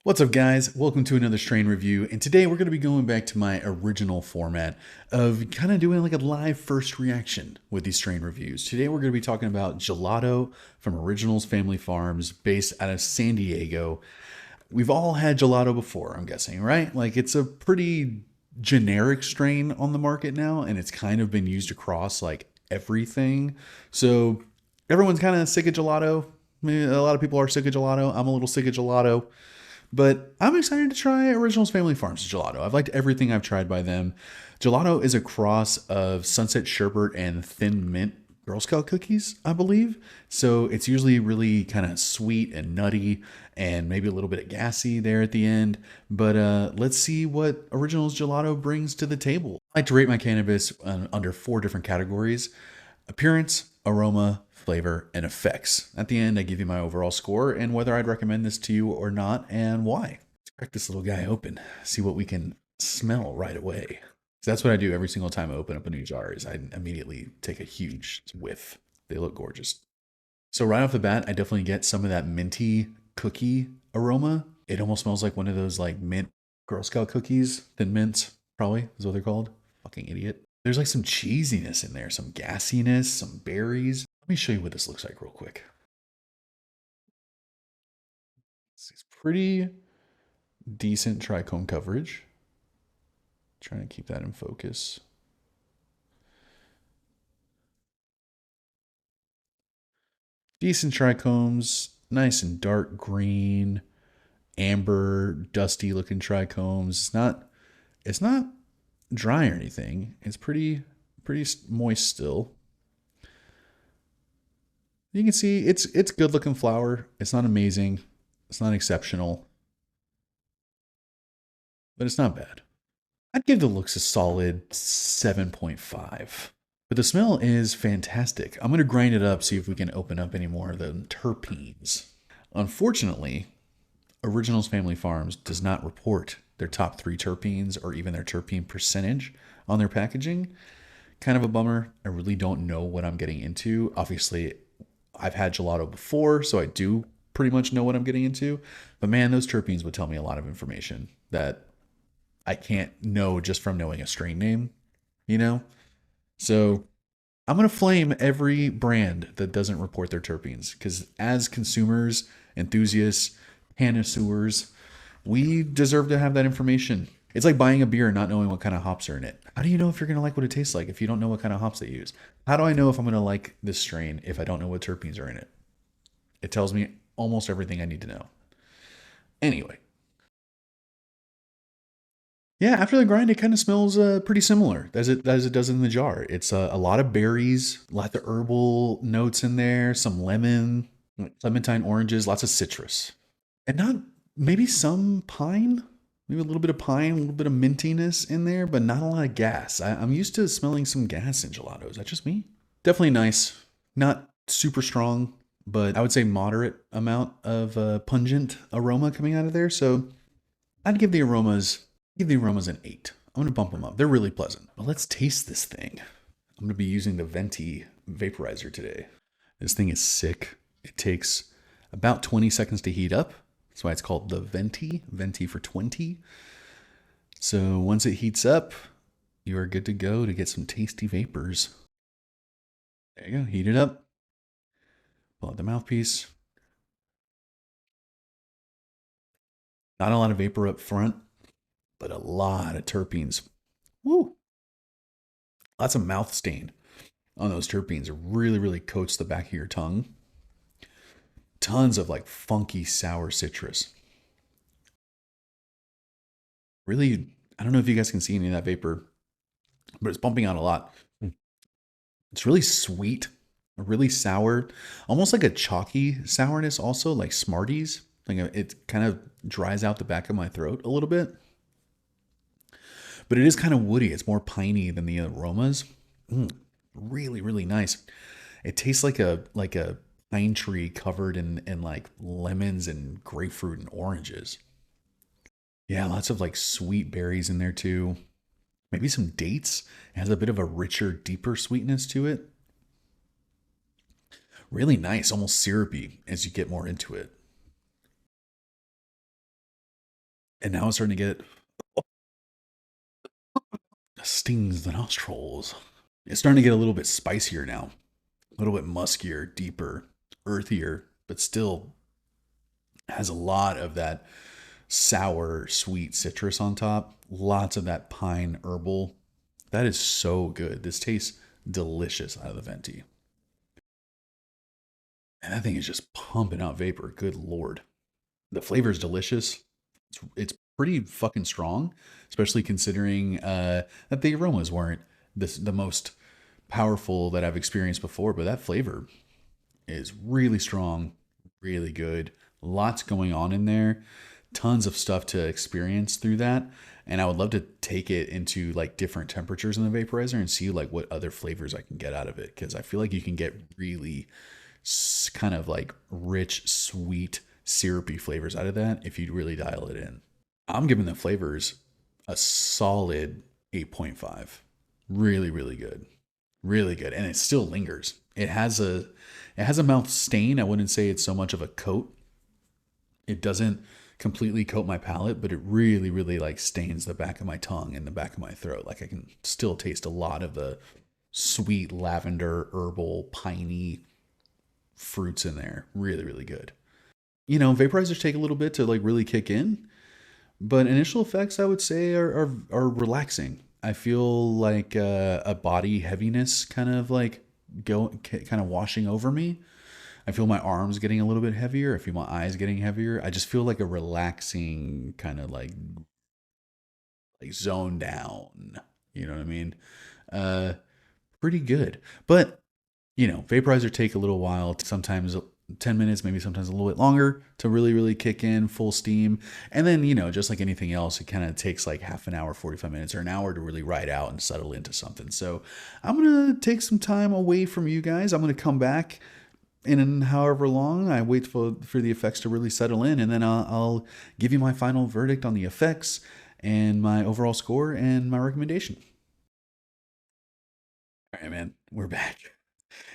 What's up, guys? Welcome to another strain review, and today we're going to be going back to my original format of kind of doing like a live first reaction with these strain reviews. Today we're going to be talking about Gelato from Originals Family Farms, based out of San Diego. We've all had gelato before, I'm guessing, right? Like it's a pretty generic strain on the market now, and it's kind of been used across like everything. So everyone's kind of sick of gelato. Maybe a lot of people are sick of gelato. I'm a little sick of gelato. But I'm excited to try Originals Family Farms gelato. I've liked everything I've tried by them. Gelato is a cross of Sunset Sherbet and Thin Mint Girl Scout cookies, I believe. So it's usually really kind of sweet and nutty and maybe a little bit of gassy there at the end. But let's see what Originals Gelato brings to the table. I like to rate my cannabis under 4 different categories: appearance, aroma, flavor, and effects. At the end, I give you my overall score and whether I'd recommend this to you or not and why. Let's crack this little guy open, see what we can smell right away. So that's what I do every single time I open up a new jar is I immediately take a huge whiff. They look gorgeous. So right off the bat, I definitely get some of that minty cookie aroma. It almost smells like one of those like mint Girl Scout cookies. Thin mints, probably is what they're called. Fucking idiot. There's like some cheesiness in there, some gassiness, some berries. Let me show you what this looks like real quick. It's pretty decent trichome coverage. Trying to keep that in focus. Decent trichomes, nice and dark green, amber, dusty looking trichomes. It's not dry or anything. It's pretty moist still. You can see it's good looking flower. It's not amazing. It's not exceptional, but it's not bad. I'd give the looks a solid 7.5. But the smell is fantastic. I'm going to grind it up, see if we can open up any more of the terpenes. Unfortunately, Originals Family Farms does not report their top 3 terpenes or even their terpene percentage on their packaging. Kind of a bummer. I really don't know what I'm getting into. Obviously, I've had gelato before, so I do pretty much know what I'm getting into. But man, those terpenes would tell me a lot of information that I can't know just from knowing a strain name, you know? So I'm going to flame every brand that doesn't report their terpenes because as consumers, enthusiasts, connoisseurs, we deserve to have that information. It's like buying a beer and not knowing what kind of hops are in it. How do you know if you're going to like what it tastes like if you don't know what kind of hops they use? How do I know if I'm going to like this strain if I don't know what terpenes are in it? It tells me almost everything I need to know. Anyway, yeah, after the grind, it kind of smells pretty similar as it does in the jar. It's a lot of berries, lots of herbal notes in there, some lemon, clementine oranges, lots of citrus, and not maybe some pine, maybe a little bit of pine, a little bit of mintiness in there, but not a lot of gas. I'm used to smelling some gas in gelato. Is that just me? Definitely nice, not super strong, but I would say moderate amount of pungent aroma coming out of there. So I'd give the aromas an 8. I'm going to bump them up. They're really pleasant. But let's taste this thing. I'm going to be using the Venti vaporizer today. This thing is sick. It takes about 20 seconds to heat up. That's why it's called the Venti for 20. So once it heats up, you are good to go to get some tasty vapors. There you go. Heat it up. Pull out the mouthpiece. Not a lot of vapor up front, but a lot of terpenes. Woo! Lots of mouth stain on those terpenes. It really, really coats the back of your tongue. Tons of like funky sour citrus. Really, I don't know if you guys can see any of that vapor, but it's bumping out a lot. It's really sweet, really sour, almost like a chalky sourness, also like Smarties. Like it kind of dries out the back of my throat a little bit, but it is kind of woody. It's more piney than the aromas. Really, really nice. It tastes like a pine tree covered in like lemons and grapefruit and oranges. Yeah, lots of like sweet berries in there too. Maybe some dates. It has a bit of a richer, deeper sweetness to it. Really nice, almost syrupy as you get more into it. And now it's starting to get stings the nostrils. It's starting to get a little bit spicier now, a little bit muskier, deeper, earthier, but still has a lot of that sour, sweet citrus on top. Lots of that pine herbal. That is so good. This tastes delicious out of the venti. And that thing is just pumping out vapor. Good lord. The flavor is delicious. It's pretty fucking strong, especially considering that the aromas weren't the most powerful that I've experienced before. But that flavor is really strong, really good. Lots going on in there. Tons of stuff to experience through that. And I would love to take it into like different temperatures in the vaporizer and see like what other flavors I can get out of it. Cause I feel like you can get really kind of like rich, sweet, syrupy flavors out of that if you really dial it in. I'm giving the flavors a solid 8.5. Really, really good. Really good. And it still lingers. It has a mouth stain. I wouldn't say it's so much of a coat. It doesn't completely coat my palate, but it really, really like stains the back of my tongue and the back of my throat. Like I can still taste a lot of the sweet lavender, herbal, piney fruits in there. Really, really good. Vaporizers take a little bit to like really kick in, but initial effects I would say are relaxing. I feel like a body heaviness kind of like kind of washing over me. I feel my arms getting a little bit heavier. I feel my eyes getting heavier. I just feel like a relaxing kind of like zone down. You know what I mean? Uh, Pretty good. But vaporizer take a little while. Sometimes 10 minutes, maybe sometimes a little bit longer to really, really kick in full steam. And then, just like anything else, it kind of takes like half an hour, 45 minutes, or an hour to really ride out and settle into something. So I'm going to take some time away from you guys. I'm going to come back in however long I wait for the effects to really settle in. And then I'll give you my final verdict on the effects and my overall score and my recommendation. All right, man, we're back.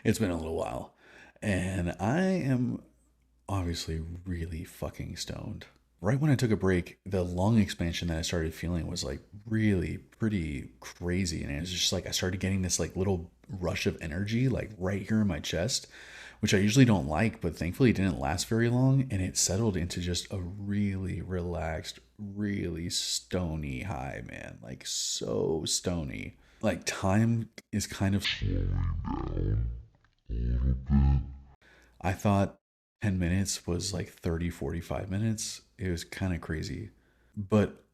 It's been a little while. And I am obviously really fucking stoned. Right when I took a break, the lung expansion that I started feeling was like really pretty crazy. And it was just like I started getting this like little rush of energy, like right here in my chest, which I usually don't like, but thankfully it didn't last very long. And it settled into just a really relaxed, really stony high, man. Like so stony. Like time is kind of I thought 10 minutes was like 30, 45 minutes. It was kind of crazy. But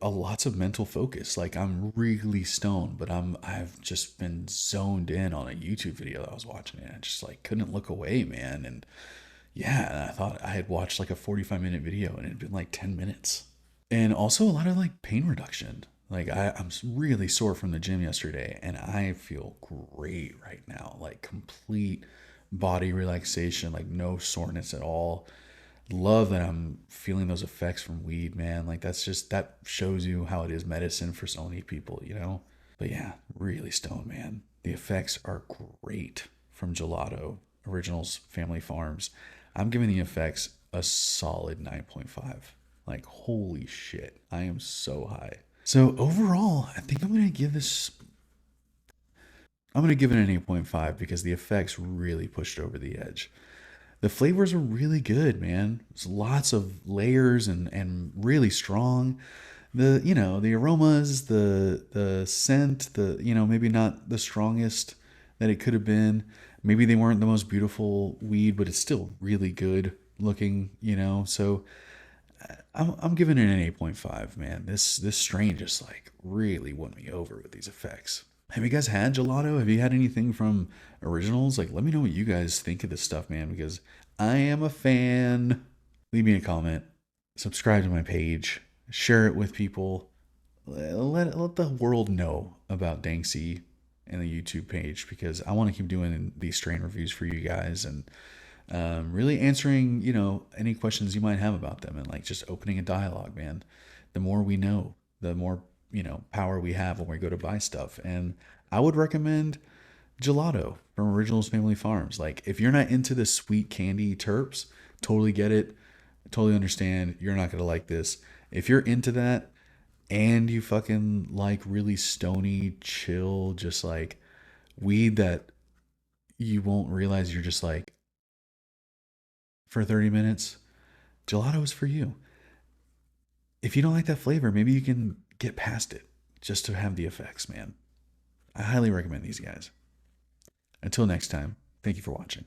lots of mental focus. Like I'm really stoned, but I've just been zoned in on a YouTube video that I was watching and I just like couldn't look away, man. And yeah, and I thought I had watched like a 45-minute video and it had been like 10 minutes. And also a lot of like pain reduction. Like I'm really sore from the gym yesterday and I feel great right now. Like complete body relaxation, like no soreness at all. Love that I'm feeling those effects from weed, man. Like that shows you how it is medicine for so many people. But yeah, really stoned, man. The effects are great from Gelato Originals Family Farms. I'm giving the effects a solid 9.5. Like holy shit, I am so high. So overall, I think I'm gonna give it an 8.5 because the effects really pushed over the edge. The flavors are really good, man. There's lots of layers and really strong. The aromas, the scent, maybe not the strongest that it could have been. Maybe they weren't the most beautiful weed, but it's still really good looking. So I'm giving it an 8.5, man. This strain just like really won me over with these effects. Have you guys had gelato? Have you had anything from originals? Like, let me know what you guys think of this stuff, man, because I am a fan. Leave me a comment, subscribe to my page, share it with people. Let the world know about Danksy and the YouTube page because I want to keep doing these strain reviews for you guys and really answering any questions you might have about them and like just opening a dialogue, man. The more we know, the more power we have when we go to buy stuff. And I would recommend gelato from Originals Family Farms. Like if you're not into the sweet candy terps, totally get it, totally understand. You're not gonna like this. If you're into that and you fucking like really stony, chill, just like weed that you won't realize you're just like for 30 minutes, gelato is for you. If you don't like that flavor, maybe you can get past it just to have the effects, man. I highly recommend these guys. Until next time, thank you for watching.